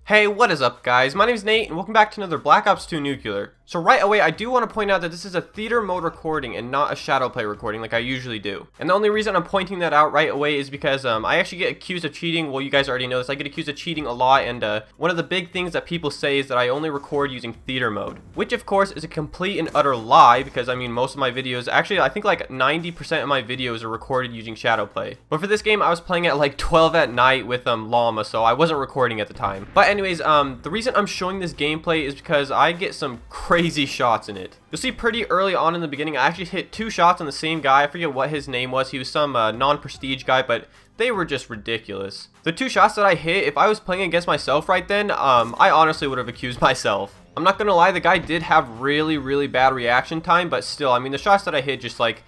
Hey, what is up guys? My name is Nate and welcome back to another Black Ops 2 Nuclear. So right away, I do want to point out that this is a theater mode recording and not a Shadowplay recording like I usually do. And the only reason I'm pointing that out right away is because I actually get accused of cheating. Well, you guys already know this. I get accused of cheating a lot, and one of the big things that people say is that I only record using theater mode. Which of course is a complete and utter lie, because I mean most of my videos, actually I think like 90% of my videos are recorded using Shadowplay. But for this game I was playing at like 12 at night with Llama, so I wasn't recording at the time. But anyways, the reason I'm showing this gameplay is because I get some crazy shots in it. You'll see pretty early on in the beginning, I actually hit 2 shots on the same guy. I forget what his name was. He was some non-prestige guy, but they were just ridiculous. The 2 shots that I hit, if I was playing against myself right then, I honestly would have accused myself. I'm not gonna lie, the guy did have really bad reaction time, but still, I mean, the shots that I hit just like,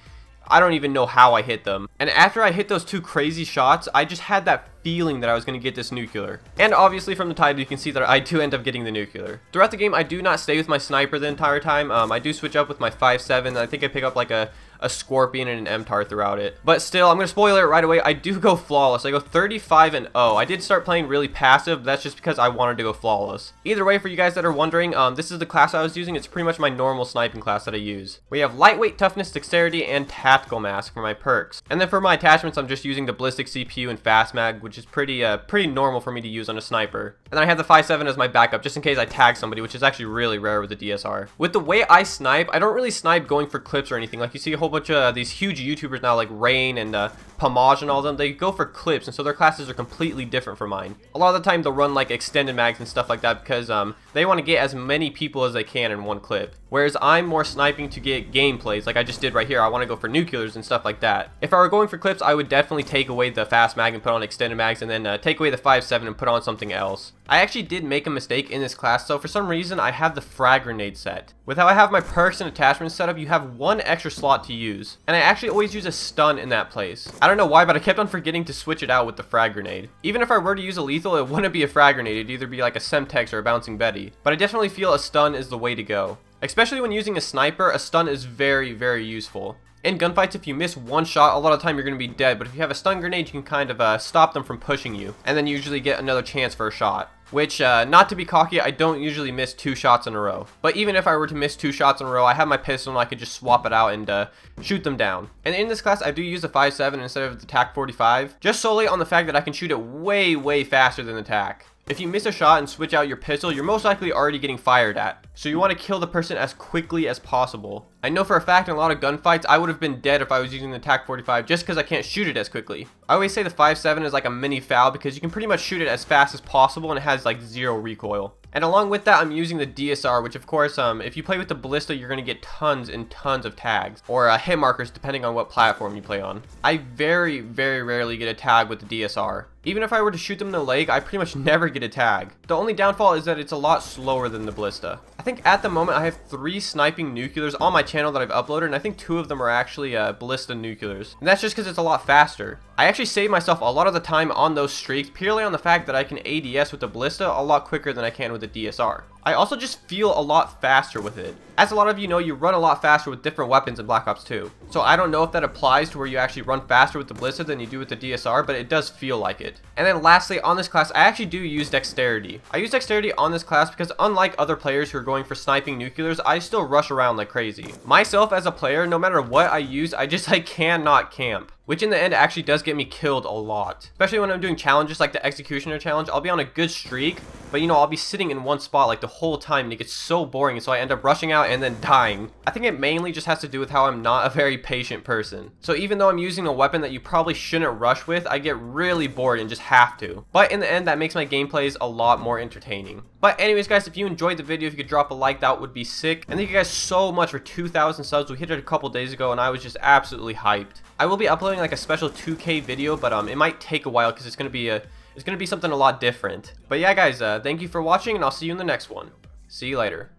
I don't even know how I hit them. And after I hit those 2 crazy shots, I just had that feeling that I was going to get this nuclear. And obviously from the title you can see that I do end up getting the nuclear. Throughout the game I do not stay with my sniper the entire time. I do switch up with my 5.7. I think I pick up like a Scorpion and an MTAR throughout it. But still, I'm going to spoil it right away. I do go flawless. I go 35-0. I did start playing really passive, but that's just because I wanted to go flawless. Either way, for you guys that are wondering, this is the class I was using. It's pretty much my normal sniping class that I use. We have lightweight, toughness, dexterity, and tactical mask for my perks. And then for my attachments, I'm just using the ballistic CPU and fast mag, which is pretty normal for me to use on a sniper. And then I have the 5.7 as my backup, just in case I tag somebody, which is actually really rare with the DSR. With the way I snipe, I don't really snipe going for clips or anything. Like you see a whole bunch of these huge YouTubers now, like Rain and Pomage and all of them, they go for clips, and so their classes are completely different from mine. A lot of the time they'll run like extended mags and stuff like that because they want to get as many people as they can in one clip. Whereas I'm more sniping to get gameplays, like I just did right here. I want to go for nuclears and stuff like that. If I were going for clips, I would definitely take away the fast mag and put on extended mags, and then take away the 5.7 and put on something else. I actually did make a mistake in this class, so for some reason I have the frag grenade set. With how I have my perks and attachments set up, you have 1 extra slot to use. And I actually always use a stun in that place. I don't know why, but I kept on forgetting to switch it out with the frag grenade. Even if I were to use a lethal, it wouldn't be a frag grenade. It'd either be like a Semtex or a Bouncing Betty. But I definitely feel a stun is the way to go. Especially when using a sniper, a stun is very useful. In gunfights, if you miss 1 shot, a lot of the time you're going to be dead, but if you have a stun grenade, you can kind of stop them from pushing you, and then you usually get another chance for a shot. Which, not to be cocky, I don't usually miss 2 shots in a row. But even if I were to miss 2 shots in a row, I have my pistol and I could just swap it out and shoot them down. And in this class, I do use the 5.7 instead of the TAC 45, just solely on the fact that I can shoot it way faster than the TAC. If you miss a shot and switch out your pistol, you're most likely already getting fired at. So you want to kill the person as quickly as possible. I know for a fact in a lot of gunfights, I would have been dead if I was using the TAC 45 just because I can't shoot it as quickly. I always say the 5.7 is like a mini FAL because you can pretty much shoot it as fast as possible and it has like 0 recoil. And along with that, I'm using the DSR, which of course, if you play with the Ballista, you're going to get tons and tons of tags, or hit markers depending on what platform you play on. I very rarely get a tag with the DSR. Even if I were to shoot them in the leg, I pretty much never get a tag. The only downfall is that it's a lot slower than the Ballista. I think at the moment I have 3 sniping nuclears on my channel that I've uploaded, and I think 2 of them are actually Ballista nuclears. And that's just because it's a lot faster. I actually save myself a lot of the time on those streaks purely on the fact that I can ADS with the Ballista a lot quicker than I can with the DSR. I also just feel a lot faster with it. As a lot of you know, you run a lot faster with different weapons in Black Ops 2. So I don't know if that applies to where you actually run faster with the Ballista than you do with the DSR, but it does feel like it. And then lastly, on this class, I actually do use dexterity. I use dexterity on this class because unlike other players who are going for sniping nuclears, I still rush around like crazy. Myself as a player, no matter what I use, I cannot camp. Which in the end actually does get me killed a lot. Especially when I'm doing challenges like the Executioner challenge, I'll be on a good streak, but you know, I'll be sitting in one spot like the whole time and it gets so boring, and so I end up rushing out and then dying. I think it mainly just has to do with how I'm not a very patient person. So even though I'm using a weapon that you probably shouldn't rush with, I get really bored and just have to. But in the end, that makes my gameplays a lot more entertaining. But anyways guys, if you enjoyed the video, if you could drop a like, that would be sick. And thank you guys so much for 2,000 subs. We hit it a couple days ago and I was just absolutely hyped. I will be uploading like a special 2K video, but it might take a while because it's gonna be something a lot different. But yeah guys, thank you for watching and I'll see you in the next one. See you later.